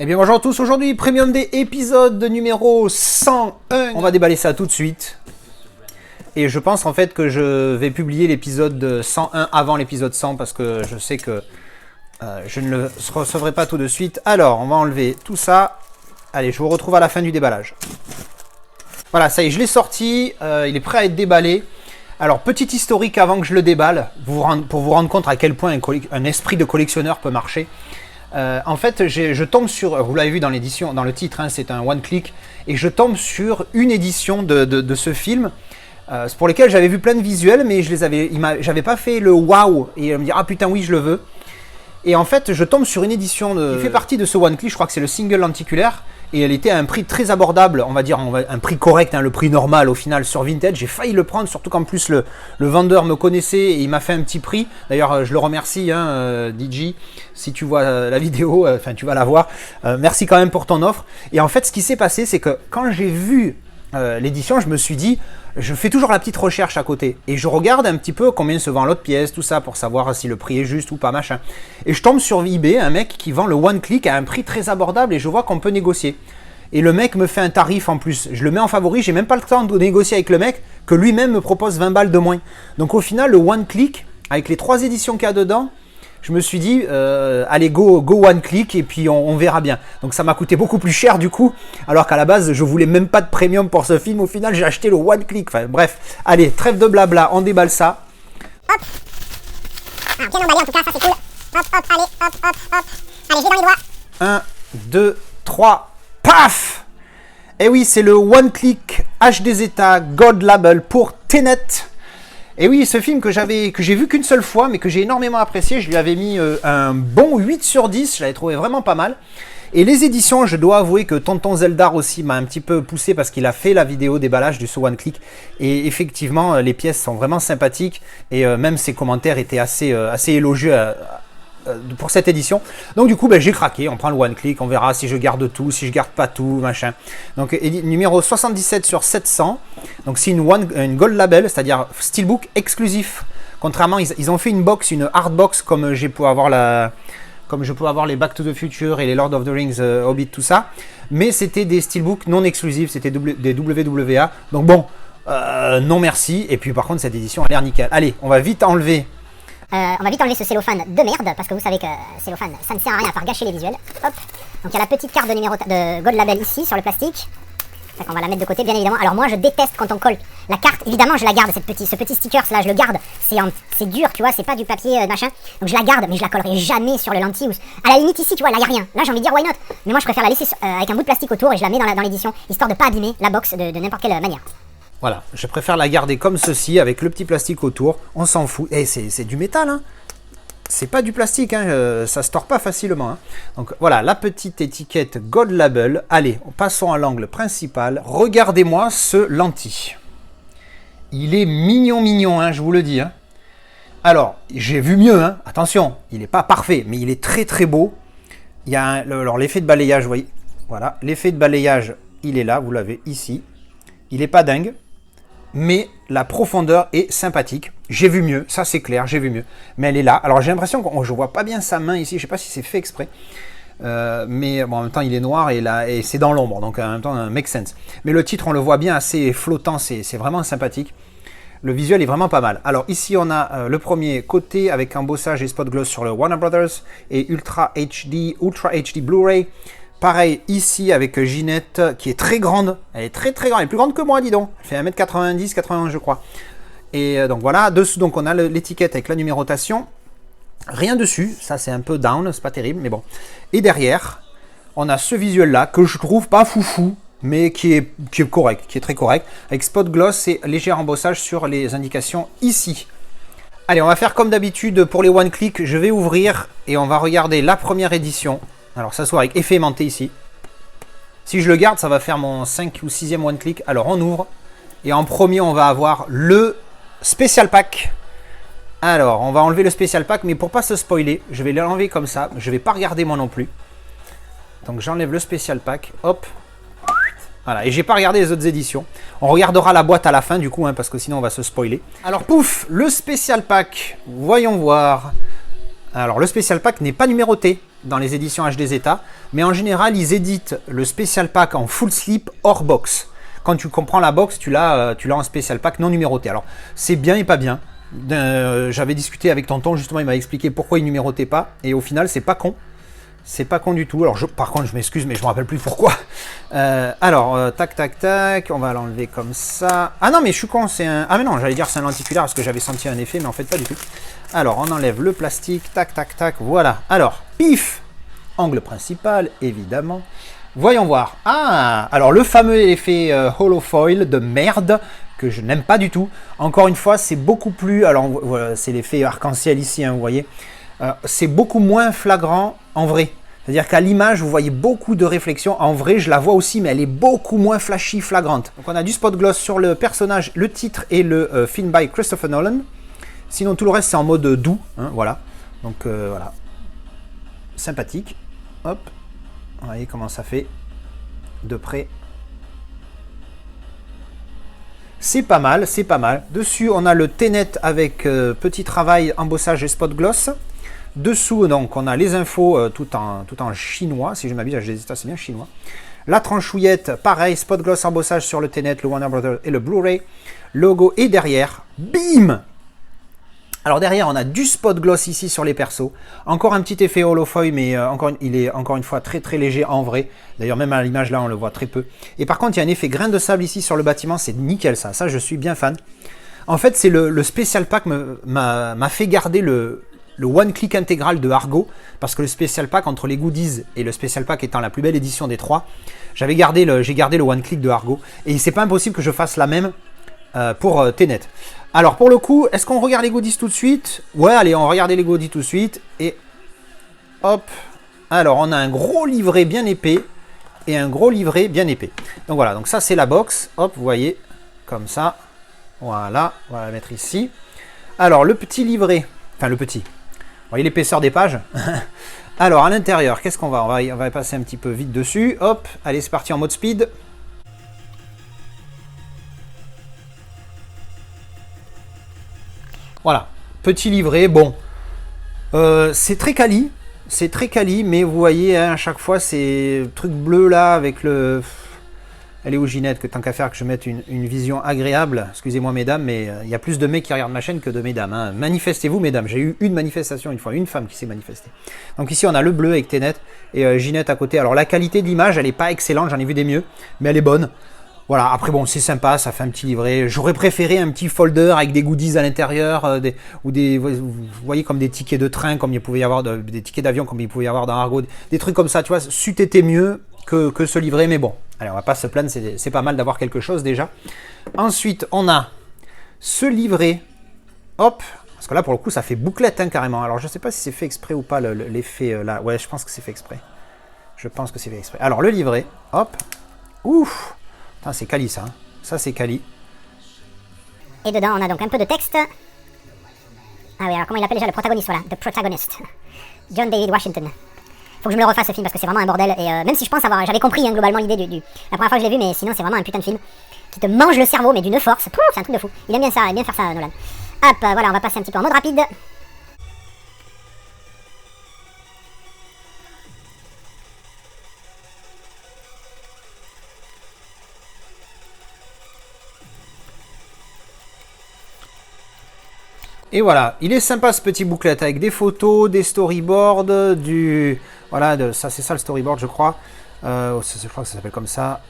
Eh bien bonjour à tous, aujourd'hui Premium Day épisode numéro 101. On va déballer ça tout de suite. Et je pense en fait que je vais publier l'épisode 101 avant l'épisode 100 parce que je sais que je ne le recevrai pas tout de suite. Alors on va enlever tout ça. Allez, je vous retrouve à la fin du déballage. Voilà, ça y est, je l'ai sorti, il est prêt à être déballé. Alors petit historique avant que je le déballe, pour vous rendre compte à quel point un esprit de collectionneur peut marcher. En fait, je tombe sur, vous l'avez vu dans l'édition, dans le titre, hein, c'est un one click, et je tombe sur une édition de ce film, pour lesquels j'avais vu plein de visuels, mais j'avais pas fait le waouh, et me dire ah putain oui je le veux. Et en fait, je tombe sur une édition qui fait partie de ce one click, je crois que c'est le single lenticulaire, et elle était à un prix très abordable, on va dire un prix correct, hein, le prix normal au final sur Vinted. J'ai failli le prendre, surtout qu'en plus le vendeur me connaissait et il m'a fait un petit prix. D'ailleurs, je le remercie, hein, DJ, si tu vois la vidéo, enfin tu vas la voir. Merci quand même pour ton offre. Et en fait, ce qui s'est passé, c'est que quand j'ai vu l'édition, je me suis dit, je fais toujours la petite recherche à côté et je regarde un petit peu combien se vend l'autre pièce, tout ça, pour savoir si le prix est juste ou pas, machin. Et je tombe sur eBay, un mec qui vend le one click à un prix très abordable et je vois qu'on peut négocier. Et le mec me fait un tarif en plus, je le mets en favori, j'ai même pas le temps de négocier avec le mec, que lui-même me propose 20 balles de moins. Donc au final, le one click, avec les 3 éditions qu'il y a dedans, je me suis dit, allez go one click et puis on verra bien. Donc ça m'a coûté beaucoup plus cher du coup, alors qu'à la base je voulais même pas de premium pour ce film. Au final j'ai acheté le one click. Enfin bref, allez, trêve de blabla, on déballe ça. Hop. Ah, bien emballé en tout cas, ça c'est cool. Hop, hop, allez, hop, hop, hop. Allez, j'ai dans les doigts. 1, 2, 3, paf. Et oui, c'est le one click HD Zeta Gold Label pour Tenet. Et oui, ce film que j'ai vu qu'une seule fois, mais que j'ai énormément apprécié, je lui avais mis un bon 8 sur 10, je l'avais trouvé vraiment pas mal. Et les éditions, je dois avouer que Tonton Zeldar aussi m'a un petit peu poussé parce qu'il a fait la vidéo déballage du So One Click. Et effectivement, les pièces sont vraiment sympathiques et même ses commentaires étaient assez élogieux pour cette édition. Donc du coup j'ai craqué, on prend le one click, on verra si je garde tout, si je garde pas tout, machin. Donc numéro 77 sur 700. Donc c'est une gold label, c'est-à-dire steelbook exclusif. Contrairement, ils ont fait une box, une hard box comme je peux avoir les Back to the Future et les Lord of the Rings, Hobbit, tout ça. Mais c'était des steelbooks non exclusifs, c'était des WWA. Donc bon, non merci. Et puis par contre cette édition a l'air nickel. Allez, on va vite enlever ce cellophane de merde, parce que vous savez que cellophane, ça ne sert à rien à part gâcher les visuels. Hop. Donc il y a la petite carte de Gold Label ici, sur le plastique. Donc on va la mettre de côté, bien évidemment. Alors moi je déteste quand on colle la carte, évidemment je la garde, ce petit sticker là, je le garde. C'est dur, tu vois, c'est pas du papier machin. Donc je la garde, mais je la collerai jamais sur le lentille. À la limite ici, tu vois, là il n'y a rien. Là j'ai envie de dire why not. Mais moi je préfère la laisser avec un bout de plastique autour et je la mets dans l'édition, histoire de pas abîmer la box de n'importe quelle manière. Voilà, je préfère la garder comme ceci, avec le petit plastique autour, on s'en fout. Et c'est du métal, hein. C'est pas du plastique, hein. Ça se tord pas facilement. Hein. Donc voilà, la petite étiquette Gold Label. Allez, passons à l'angle principal. Regardez-moi ce lentille. Il est mignon, hein, je vous le dis. Hein. Alors, j'ai vu mieux, hein. Attention, il n'est pas parfait, mais il est très beau. Il y a alors l'effet de balayage, vous voyez. Voilà, l'effet de balayage, il est là, vous l'avez ici. Il n'est pas dingue. Mais la profondeur est sympathique. J'ai vu mieux, ça c'est clair, j'ai vu mieux. Mais elle est là. Alors j'ai l'impression que je vois pas bien sa main ici. Je sais pas si c'est fait exprès. Mais bon, en même temps il est noir et c'est dans l'ombre. Donc en même temps make sense. Mais le titre on le voit bien assez flottant. C'est vraiment sympathique. Le visuel est vraiment pas mal. Alors ici on a le premier côté avec embossage et spot gloss sur le Warner Brothers et Ultra HD Blu-ray. Pareil ici avec Ginette qui est très grande, elle est très grande, elle est plus grande que moi dis donc, elle fait 1m90, 91 je crois. Et donc voilà, dessous donc on a l'étiquette avec la numérotation, rien dessus, ça c'est un peu down, c'est pas terrible mais bon. Et derrière, on a ce visuel là que je trouve pas foufou, mais qui est correct, qui est très correct, avec spot gloss et léger embossage sur les indications ici. Allez, on va faire comme d'habitude pour les one click, je vais ouvrir et on va regarder la première édition. Alors ça se voit avec effet aimanté ici. Si je le garde, ça va faire mon 5 ou 6e one click. Alors on ouvre. Et en premier, on va avoir le Special Pack. Alors, on va enlever le Special Pack. Mais pour pas se spoiler, je vais l'enlever comme ça. Je vais pas regarder moi non plus. Donc j'enlève le Special Pack. Hop. Voilà. Et j'ai pas regardé les autres éditions. On regardera la boîte à la fin du coup. Hein, parce que sinon on va se spoiler. Alors pouf, le Special Pack. Voyons voir. Alors, le Special Pack n'est pas numéroté dans les éditions HD Zeta, mais en général, ils éditent le Special Pack en full slip hors box. Quand tu comprends la box, tu l'as en Special Pack non numéroté. Alors, c'est bien et pas bien. J'avais discuté avec Tonton, justement, il m'a expliqué pourquoi il numérotait pas, et au final, c'est pas con. C'est pas con du tout. Alors, par contre, je m'excuse, mais je me rappelle plus pourquoi. Tac, tac, tac. On va l'enlever comme ça. Ah non, mais je suis con. C'est un... Ah mais non, j'allais dire c'est un lenticulaire parce que j'avais senti un effet, mais en fait, pas du tout. Alors, on enlève le plastique. Tac, tac, tac. Voilà. Alors, pif. Angle principal, évidemment. Voyons voir. Ah, alors le fameux effet holofoil de merde que je n'aime pas du tout. Encore une fois, c'est beaucoup plus... Alors, voilà, c'est l'effet arc-en-ciel ici, hein, vous voyez. C'est beaucoup moins flagrant en vrai. C'est-à-dire qu'à l'image, vous voyez beaucoup de réflexions. En vrai, je la vois aussi, mais elle est beaucoup moins flashy, flagrante. Donc on a du spot gloss sur le personnage, le titre et le film by Christopher Nolan. Sinon, tout le reste, c'est en mode doux. Hein, voilà. Donc voilà. Sympathique. Hop. Vous voyez comment ça fait de près. C'est pas mal, c'est pas mal. Dessus, on a le Tenet avec petit travail, embossage et spot gloss. Dessous, donc, on a les infos tout en chinois, si je m'abuse, c'est bien chinois. La tranchouillette, pareil, spot gloss embossage sur le Tenet, le Warner Brothers et le Blu-ray. Logo et derrière, bim! Alors derrière, on a du spot gloss ici sur les persos. Encore un petit effet holofoil, mais il est encore une fois très très léger en vrai. D'ailleurs, même à l'image là, on le voit très peu. Et par contre, il y a un effet grain de sable ici sur le bâtiment, c'est nickel ça. Ça, je suis bien fan. En fait, c'est le Special Pack m'a fait garder le one-click intégral de Argo, parce que le Special Pack, entre les goodies et le Special Pack étant la plus belle édition des trois, j'ai gardé le one-click de Argo, et c'est pas impossible que je fasse la même pour Tenet. Alors pour le coup, est-ce qu'on regarde les goodies tout de suite? Ouais, allez, on va regarder les goodies tout de suite, et hop. Alors on a un gros livret bien épais, et un gros livret bien épais. Donc voilà, donc ça c'est la box, hop, vous voyez, comme ça, voilà, on va la mettre ici. Alors le petit livret, enfin le petit, vous voyez l'épaisseur des pages. Alors à l'intérieur, qu'est-ce qu'on va on va passer un petit peu vite dessus. Hop, allez, c'est parti en mode speed. Voilà, petit livret. Bon, c'est très quali, mais vous voyez, hein, à chaque fois, c'est le truc bleu là avec le... Elle est où Ginette, que tant qu'à faire que je mette une vision agréable. Excusez-moi mesdames, mais il y a plus de mecs qui regardent ma chaîne que de mesdames. Hein. Manifestez-vous mesdames, j'ai eu une manifestation une fois, une femme qui s'est manifestée. Donc ici on a le bleu avec Tenet et Ginette à côté. Alors la qualité de l'image, elle n'est pas excellente, j'en ai vu des mieux, mais elle est bonne. Voilà, après bon, c'est sympa, ça fait un petit livret. J'aurais préféré un petit folder avec des goodies à l'intérieur, vous voyez, comme des tickets de train, comme il pouvait y avoir, des tickets d'avion, comme il pouvait y avoir dans Argo, des trucs comme ça, tu vois, c'eût été mieux que ce livret, mais bon, allez, on va pas se plaindre, c'est pas mal d'avoir quelque chose déjà. Ensuite, on a ce livret, hop, parce que là, pour le coup, ça fait bouclette, hein, carrément. Alors, je sais pas si c'est fait exprès ou pas, l'effet là. Ouais, je pense que c'est fait exprès. Je pense que c'est fait exprès. Alors, le livret, hop, ouf. C'est quali ça, hein. Ça c'est quali. Et dedans on a donc un peu de texte. Ah oui, alors comment il appelle déjà le protagoniste, voilà, the protagonist. John David Washington. Faut que je me le refasse ce film parce que c'est vraiment un bordel. Et même si je pense avoir, j'avais compris hein, globalement l'idée du... La première fois que je l'ai vu, mais sinon c'est vraiment un putain de film qui te mange le cerveau, mais d'une force. C'est un truc de fou. Il aime bien ça, il aime bien faire ça Nolan. Hop, voilà, on va passer un petit peu en mode rapide. Et voilà, il est sympa ce petit booklet avec des photos, des storyboards, voilà, ça c'est ça le storyboard je crois. Je crois que ça s'appelle comme ça.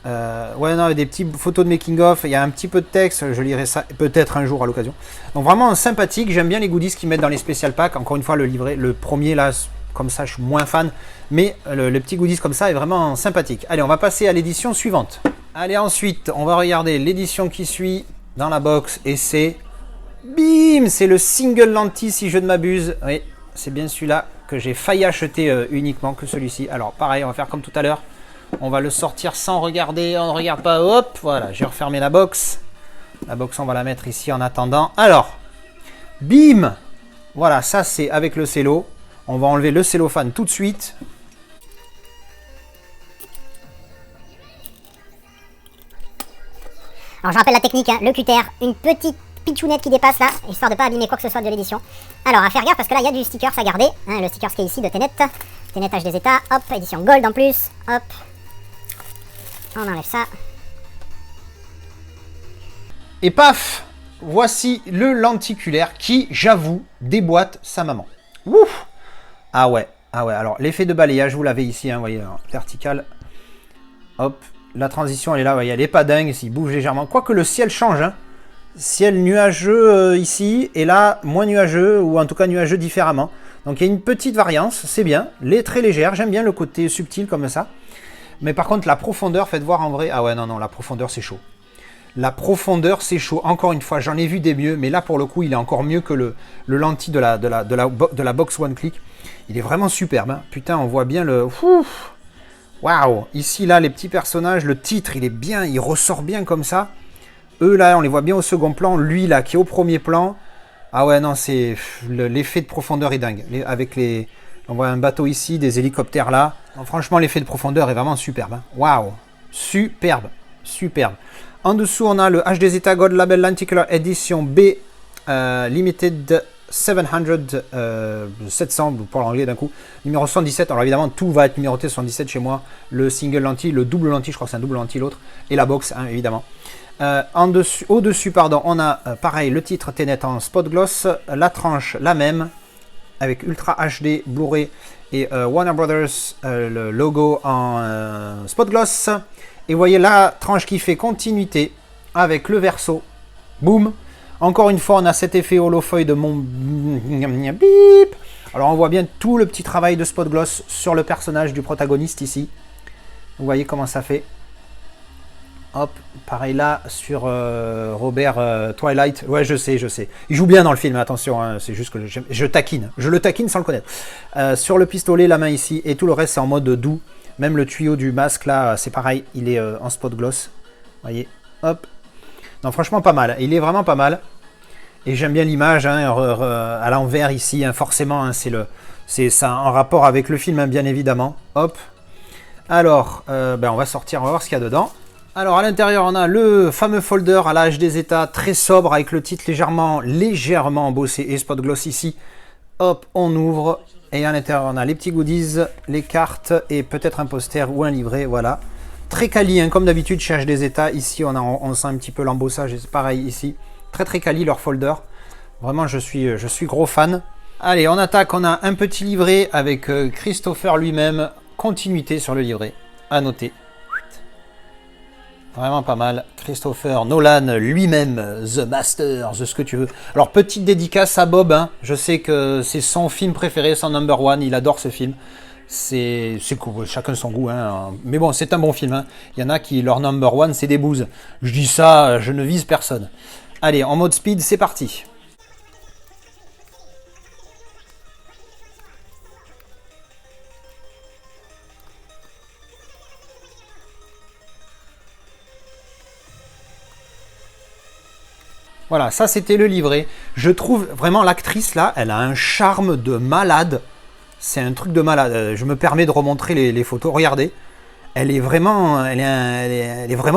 Ouais, non, des petites photos de making of, il y a un petit peu de texte, je lirai ça peut-être un jour à l'occasion. Donc vraiment sympathique, j'aime bien les goodies qu'ils mettent dans les special packs. Encore une fois, le livret, le premier là, comme ça je suis moins fan, mais le petit goodies comme ça est vraiment sympathique. Allez, on va passer à l'édition suivante. Allez, ensuite, on va regarder l'édition qui suit dans la box et c'est... Bim, c'est le single lentille si je ne m'abuse. Oui, c'est bien celui-là que j'ai failli acheter uniquement que celui-ci. Alors pareil, on va faire comme tout à l'heure. On va le sortir sans regarder, on ne regarde pas. Hop, voilà, j'ai refermé la box. La box, on va la mettre ici en attendant. Alors, bim. Voilà, ça c'est avec le cello. On va enlever le cellophane tout de suite. Alors je rappelle la technique, hein, le cutter, une petite pitchounette qui dépasse là, histoire de pas abîmer quoi que ce soit de l'édition. Alors à faire gaffe parce que là il y a du sticker à garder, hein, le sticker qui est ici de Tenet. Tenet H des États, hop, édition gold en plus, hop. On enlève ça. Et paf, voici le lenticulaire qui, j'avoue, déboîte sa maman. Ouf. Ah ouais, alors l'effet de balayage, vous l'avez ici, hein, vous voyez, vertical. Hop, la transition elle est là, vous voyez, elle est pas dingue, il bouge légèrement. Quoique le ciel change, hein. Ciel nuageux ici, et là, moins nuageux, ou en tout cas nuageux différemment. Donc il y a une petite variance, c'est bien. Les très légère, j'aime bien le côté subtil comme ça. Mais par contre, la profondeur, faites voir en vrai. Ah ouais, non, la profondeur, c'est chaud. La profondeur, c'est chaud. Encore une fois, j'en ai vu des mieux, mais là, pour le coup, il est encore mieux que le lentille de la box One Click. Il est vraiment superbe. Hein. Putain, on voit bien le... Waouh. Ici, là, les petits personnages, le titre, il est bien, il ressort bien comme ça. Eux, là, on les voit bien au second plan. Lui, là, qui est au premier plan. Ah ouais, non, c'est... L'effet de profondeur est dingue. Avec les... On voit un bateau ici, des hélicoptères là. Non, franchement, l'effet de profondeur est vraiment superbe. Hein. Waouh. Superbe. En dessous, on a le H des États Gold Label Lenticular Edition B Limited 700 pour l'anglais d'un coup. Numéro 77. Alors évidemment, tout va être numéroté 77 chez moi. Le single lentille, le double lentille, je crois que c'est un double lentille l'autre. Et la box, hein, évidemment. Au-dessus, on a pareil le titre Tenet en spot gloss. La tranche, la même. Avec Ultra HD, Blu-ray et Warner Brothers, le logo en spot gloss. Et vous voyez la tranche qui fait continuité avec le verso. Boum. Encore une fois, on a cet effet holofoil de mon bip. Alors on voit bien tout le petit travail de spot gloss sur le personnage du protagoniste ici. Vous voyez comment ça fait. Hop, pareil là sur Robert Twilight. Ouais, je sais. Il joue bien dans le film, attention, hein, c'est juste que je le taquine sans le connaître. Sur le pistolet, la main ici, et tout le reste c'est en mode doux. Même le tuyau du masque là, c'est pareil, il est en spot gloss. Vous voyez, hop. Non, franchement pas mal, il est vraiment pas mal. Et j'aime bien l'image hein, à l'envers ici, hein, forcément, hein, c'est ça en rapport avec le film, hein, bien évidemment. Hop. Alors, on va sortir, on va voir ce qu'il y a dedans. Alors à l'intérieur on a le fameux folder à la H des États, très sobre avec le titre légèrement embossé et spot gloss ici. Hop, on ouvre et à l'intérieur on a les petits goodies, les cartes et peut-être un poster ou un livret, voilà. Très quali, hein, comme d'habitude chez H des États, ici on sent un petit peu l'embossage, c'est pareil ici. Très quali leur folder, vraiment je suis gros fan. Allez, on attaque, on a un petit livret avec Christopher lui-même, continuité sur le livret, à noter. Vraiment pas mal. Christopher Nolan lui-même, The Master, ce que tu veux. Alors, petite dédicace à Bob. Hein. Je sais que c'est son film préféré, son number one. Il adore ce film. C'est cool, chacun son goût. Hein. Mais bon, c'est un bon film. Hein. Il y en a qui, leur number one, c'est des bouses. Je dis ça, je ne vise personne. Allez, en mode speed, c'est parti. Voilà, ça c'était le livret. Je trouve vraiment l'actrice là, elle a un charme de malade. C'est un truc de malade. Je me permets de remontrer les photos. Regardez, elle est vraiment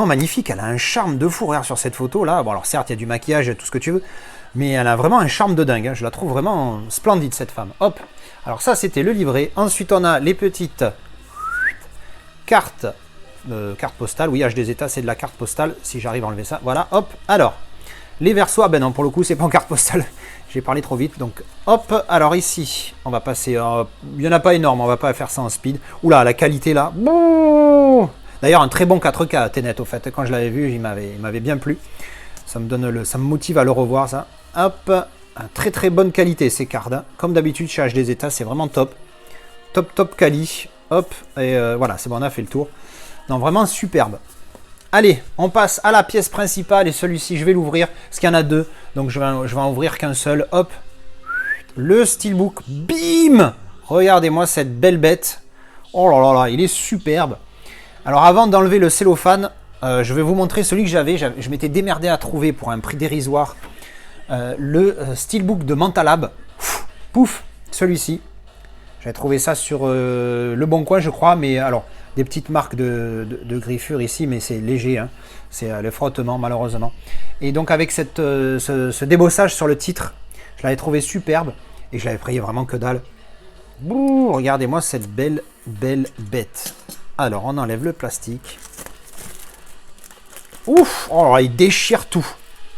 magnifique. Elle a un charme de fou. Regarde sur cette photo là. Bon alors certes il y a du maquillage et tout ce que tu veux, mais elle a vraiment un charme de dingue. Hein. Je la trouve vraiment splendide cette femme. Hop. Alors ça c'était le livret. Ensuite on a les petites cartes postales. Oui, H des États c'est de la carte postale. Si j'arrive à enlever ça. Voilà. Hop. Alors. Les versos, ah ben non, pour le coup, c'est pas en carte postale. J'ai parlé trop vite, donc hop. Alors ici, on va passer. Il n'y en a pas énorme, on va pas faire ça en speed. Oula, la qualité là. D'ailleurs, un très bon 4K Tenet, au fait. Quand je l'avais vu, il m'avait bien plu. Ça me motive à le revoir, ça. Hop, très bonne qualité ces cartes. Hein. Comme d'habitude, chez H des États, c'est vraiment top. Top quali. Hop, et voilà, c'est bon, on a fait le tour. Non, vraiment superbe. Allez, on passe à la pièce principale et celui-ci, je vais l'ouvrir parce qu'il y en a deux. Donc, je vais en ouvrir qu'un seul. Hop, le steelbook. Bim! Regardez-moi cette belle bête. Oh là là, il est superbe. Alors, avant d'enlever le cellophane, je vais vous montrer celui que j'avais. Je m'étais démerdé à trouver pour un prix dérisoire. Le steelbook de Mentalab. Pouf, celui-ci. J'avais trouvé ça sur Le Bon Coin, je crois. Mais alors, des petites marques de griffure ici, mais c'est léger, hein. C'est le frottement malheureusement. Et donc avec ce débossage sur le titre, je l'avais trouvé superbe et je l'avais payé vraiment que dalle. Bouh, regardez-moi cette belle bête. Alors on enlève le plastique. Ouf, oh, il déchire tout.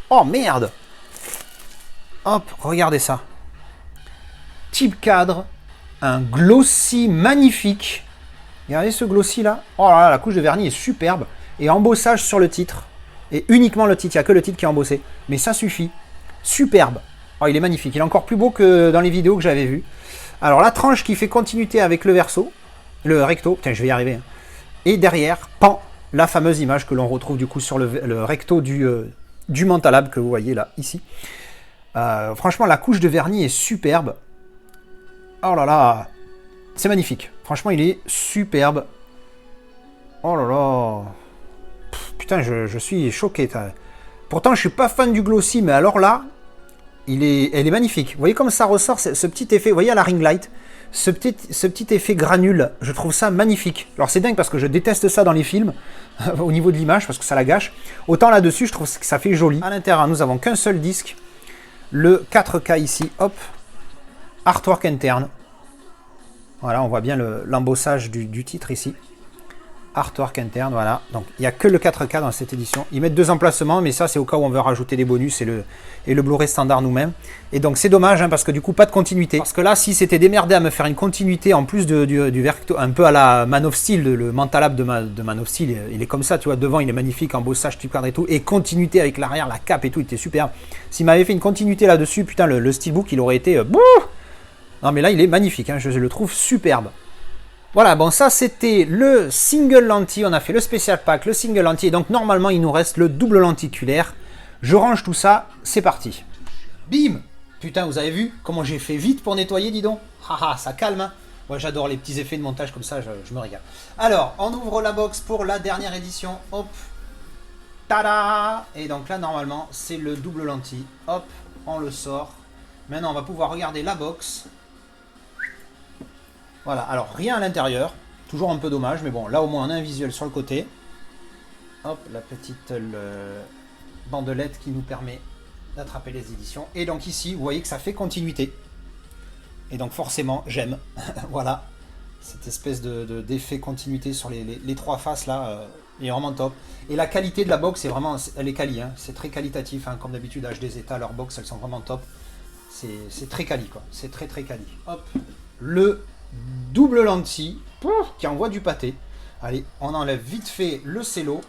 Oh merde. Hop, regardez ça. Type cadre, un glossy magnifique. Regardez ce glossy là. Oh là là, la couche de vernis est superbe. Et embossage sur le titre. Et uniquement le titre, il n'y a que le titre qui est embossé. Mais ça suffit. Superbe. Oh, il est magnifique. Il est encore plus beau que dans les vidéos que j'avais vues. Alors la tranche qui fait continuité avec le verso, le recto. Putain, je vais y arriver. Hein. Et derrière, pan, la fameuse image que l'on retrouve du coup sur le recto du Mentalab que vous voyez là, ici. Franchement, la couche de vernis est superbe. Oh là là, c'est magnifique. Franchement, il est superbe. Oh là là. Putain, je suis choqué. Pourtant, je suis pas fan du glossy, mais alors là, elle est magnifique. Vous voyez comme ça ressort ce petit effet. Vous voyez à la ring light, ce petit effet granule. Je trouve ça magnifique. Alors c'est dingue parce que je déteste ça dans les films au niveau de l'image parce que ça la gâche. Autant là-dessus, je trouve que ça fait joli. À l'intérieur, nous avons qu'un seul disque. Le 4K ici, hop, artwork interne. Voilà, on voit bien l'embossage du titre ici. Artwork interne, voilà. Donc, il n'y a que le 4K dans cette édition. Ils mettent 2 emplacements, mais ça, c'est au cas où on veut rajouter des bonus et le Blu-ray standard nous-mêmes. Et donc, c'est dommage, hein, parce que du coup, pas de continuité. Parce que là, si c'était démerdé à me faire une continuité en plus du Verto, un peu à la Man of Steel, le Mentalab de Man of Steel, il est comme ça, tu vois, devant, il est magnifique, embossage, type cadre et tout, et continuité avec l'arrière, la cape et tout, il était superbe. S'il m'avait fait une continuité là-dessus, putain, le steelbook, il aurait été... non, mais là, il est magnifique, hein, je le trouve superbe. Voilà, bon ça c'était le single lentille, on a fait le spécial pack, le single lentille, et donc normalement il nous reste le double lenticulaire. Je range tout ça, c'est parti. Bim. Putain, vous avez vu comment j'ai fait vite pour nettoyer, dis donc. Haha, ça calme, hein. Moi j'adore les petits effets de montage comme ça, je me régale. Alors, on ouvre la box pour la dernière édition, hop. Tada. Et donc là normalement c'est le double lentille, hop, on le sort. Maintenant on va pouvoir regarder la box. Voilà, alors rien à l'intérieur, toujours un peu dommage, mais bon, là au moins on a un visuel sur le côté. Hop, la petite bandelette qui nous permet d'attraper les éditions. Et donc ici, vous voyez que ça fait continuité. Et donc forcément, j'aime. Voilà, cette espèce d'effet continuité sur les 3 faces là, est vraiment top. Et la qualité de la box, elle est quali, hein, c'est très qualitatif, hein, comme d'habitude, HD Zeta, leurs box, elles sont vraiment top. C'est très quali, quoi, c'est très quali. Hop, le double lentille qui envoie du pâté. Allez, on enlève vite fait le cello.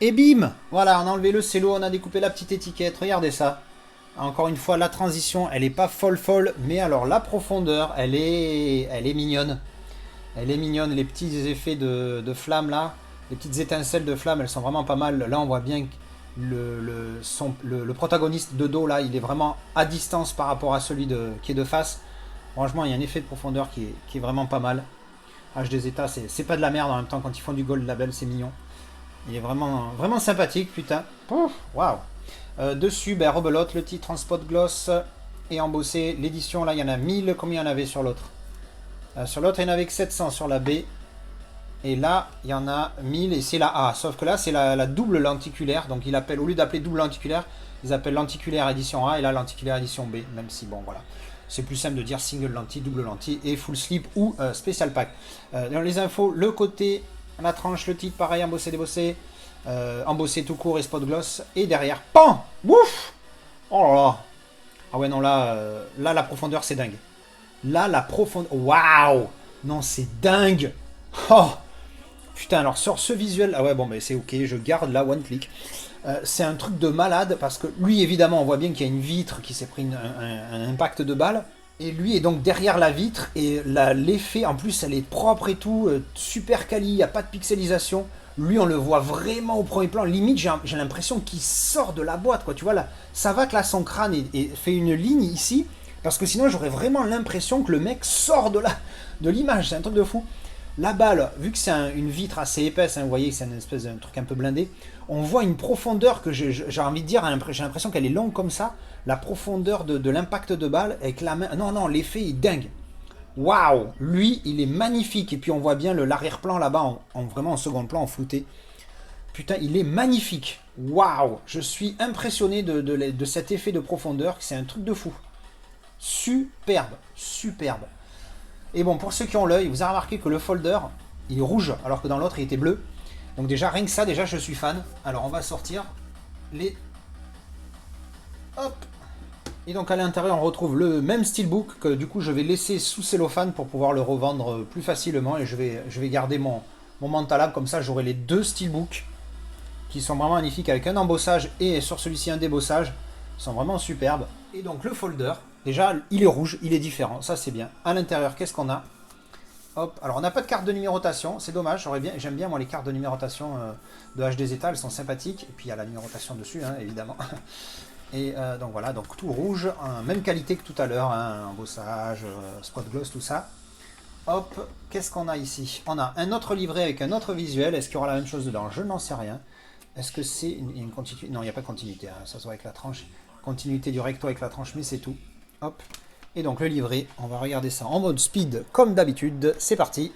Et bim, voilà, on a enlevé le cello, on a découpé la petite étiquette. Regardez ça. Encore une fois, la transition, elle n'est pas folle, mais alors la profondeur, elle est mignonne. Elle est mignonne, les petits effets de flamme là. Les petites étincelles de flamme, elles sont vraiment pas mal. Là, on voit bien que le protagoniste de dos, là, il est vraiment à distance par rapport à celui qui est de face. Franchement, il y a un effet de profondeur qui est vraiment pas mal. HD Zeta, c'est pas de la merde en même temps. Quand ils font du gold label, c'est mignon. Il est vraiment sympathique, putain. Waouh. Dessus, ben, rebelote, le titre en spot gloss et embossé. L'édition, là, il y en a 1000. Combien il y en avait sur l'autre? Sur l'autre, il y en avait que 700 sur la B. Et là, il y en a 1000 et c'est la A. Sauf que là, c'est la double lenticulaire. Donc, au lieu d'appeler double lenticulaire, ils appellent lenticulaire édition A et là, lenticulaire édition B. Même si, bon, voilà. C'est plus simple de dire single lentille, double lentille et full slip ou spécial pack. Dans les infos, le côté, la tranche, le titre, pareil, embossé, débossé. Embossé tout court et spot gloss. Et derrière, pan! Ouf! Oh là là! Ah ouais, non, là, la profondeur, c'est dingue. Là, la profondeur... Waouh! Non, c'est dingue! Oh! Putain, alors sur ce visuel, ah ouais, bon, mais c'est ok, je garde là, one click. C'est un truc de malade parce que lui, évidemment, on voit bien qu'il y a une vitre qui s'est pris un impact de balle. Et lui est donc derrière la vitre et l'effet, en plus, elle est propre et tout, super quali, il n'y a pas de pixelisation. Lui, on le voit vraiment au premier plan. Limite, j'ai l'impression qu'il sort de la boîte, quoi. Tu vois, là, ça va que là, son crâne fait une ligne ici parce que sinon, j'aurais vraiment l'impression que le mec sort de l'image. C'est un truc de fou. La balle, vu que c'est une vitre assez épaisse, hein, vous voyez, c'est une espèce de truc un peu blindé, on voit une profondeur que j'ai envie de dire, j'ai l'impression qu'elle est longue comme ça, la profondeur de l'impact de balle avec la main. Non, non, l'effet est dingue. Waouh, lui, il est magnifique. Et puis on voit bien l'arrière-plan là-bas, vraiment en second plan, en flouté. Putain, il est magnifique. Waouh, je suis impressionné de cet effet de profondeur. C'est un truc de fou. Superbe, superbe. Et bon, pour ceux qui ont l'œil, vous avez remarqué que le folder, il est rouge, alors que dans l'autre, il était bleu. Donc déjà, rien que ça, déjà, je suis fan. Alors, on va sortir les... Hop. Et donc, à l'intérieur, on retrouve le même steelbook que, du coup, je vais laisser sous cellophane pour pouvoir le revendre plus facilement. Et je vais garder mon Mantalab, comme ça, j'aurai les deux steelbooks qui sont vraiment magnifiques, avec un embossage et sur celui-ci, un débossage. Ils sont vraiment superbes. Et donc, le folder... Déjà, il est rouge, il est différent, ça c'est bien. À l'intérieur, qu'est-ce qu'on a? Hop, alors on n'a pas de carte de numérotation, c'est dommage, j'aime bien moi les cartes de numérotation de HD Zeta, elles sont sympathiques. Et puis il y a la numérotation dessus, hein, évidemment. Et donc voilà, donc tout rouge, même qualité que tout à l'heure, hein, embossage, spot gloss, tout ça. Hop, qu'est-ce qu'on a ici? On a un autre livret avec un autre visuel, est-ce qu'il y aura la même chose dedans? Je n'en sais rien. Est-ce que c'est une continuité? Non, il n'y a pas de continuité, hein, ça se voit avec la tranche. Continuité du recto avec la tranche, mais c'est tout. Hop. Et donc le livret, on va regarder ça en mode speed comme d'habitude. C'est parti.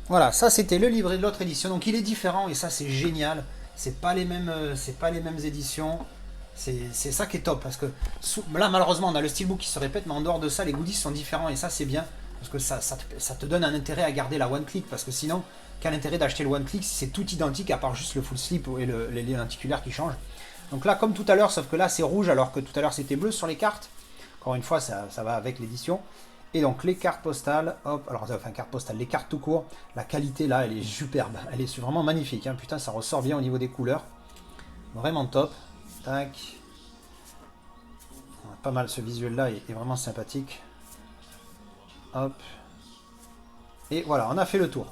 Voilà, ça c'était le livret de l'autre édition. Donc il est différent et ça c'est génial. C'est pas les mêmes éditions. C'est ça qui est top, parce que là malheureusement on a le steelbook qui se répète, mais en dehors de ça les goodies sont différents, et ça c'est bien, parce que ça te donne un intérêt à garder la one click, parce que sinon quel intérêt d'acheter le one click si c'est tout identique à part juste le full slip et les lenticulaires qui changent. Donc là comme tout à l'heure, sauf que là c'est rouge alors que tout à l'heure c'était bleu sur les cartes, encore une fois ça va avec l'édition. Et donc les cartes postales, hop, alors enfin cartes postales, les cartes tout court, la qualité là elle est superbe, elle est vraiment magnifique, hein. Putain ça ressort bien au niveau des couleurs, vraiment top. Tac. Pas mal, ce visuel là est vraiment sympathique. Hop. Et voilà, on a fait le tour.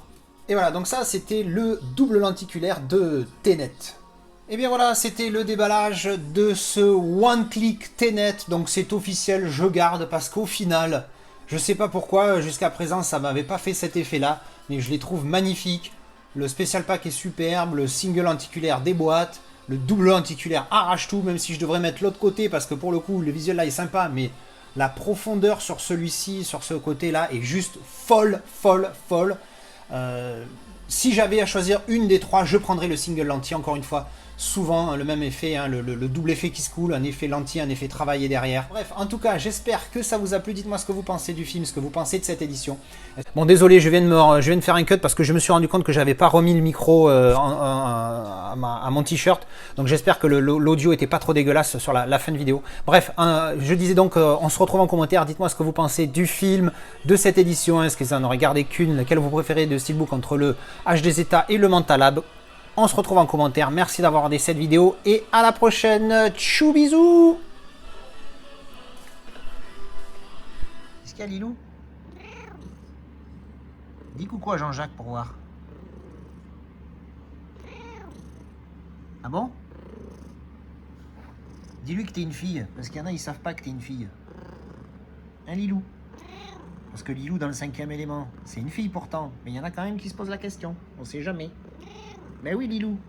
Et voilà, donc ça c'était le double lenticulaire de Tenet. Et bien voilà, c'était le déballage de ce One Click Tenet. Donc c'est officiel, je garde, parce qu'au final, je sais pas pourquoi, jusqu'à présent ça m'avait pas fait cet effet là, mais je les trouve magnifiques. Le Special Pack est superbe, le single lenticulaire déboîte. Le double lenticulaire arrache tout, même si je devrais mettre l'autre côté, parce que pour le coup, le visuel là est sympa, mais la profondeur sur celui-ci, sur ce côté-là, est juste folle, folle, folle. Si j'avais à choisir une des trois, je prendrais le single lentille, encore une fois. Souvent, hein, le même effet, hein, le double effet qui se coule, un effet lentille, un effet travaillé derrière. Bref, en tout cas, j'espère que ça vous a plu. Dites-moi ce que vous pensez du film, ce que vous pensez de cette édition. Bon, désolé, je viens de faire un cut parce que je me suis rendu compte que j'avais pas remis le micro à mon t-shirt. Donc j'espère que l'audio était pas trop dégueulasse sur la fin de vidéo. Bref, je disais donc, on se retrouve en commentaire. Dites-moi ce que vous pensez du film, de cette édition. Est-ce que vous en aurez gardé qu'une? Laquelle vous préférez de Steelbook entre le HD Zeta et le Mantalab? On se retrouve en commentaire. Merci d'avoir regardé cette vidéo et à la prochaine. Tchou bisous. Est-ce qu'il y a Lilou? Dis coucou à Jean-Jacques pour voir. Ah bon? Dis-lui que t'es une fille, parce qu'il y en a ils savent pas que t'es une fille. Hein Lilou? Parce que Lilou dans le 5e élément, c'est une fille pourtant, mais il y en a quand même qui se posent la question. On sait jamais. Ben oui Lilou.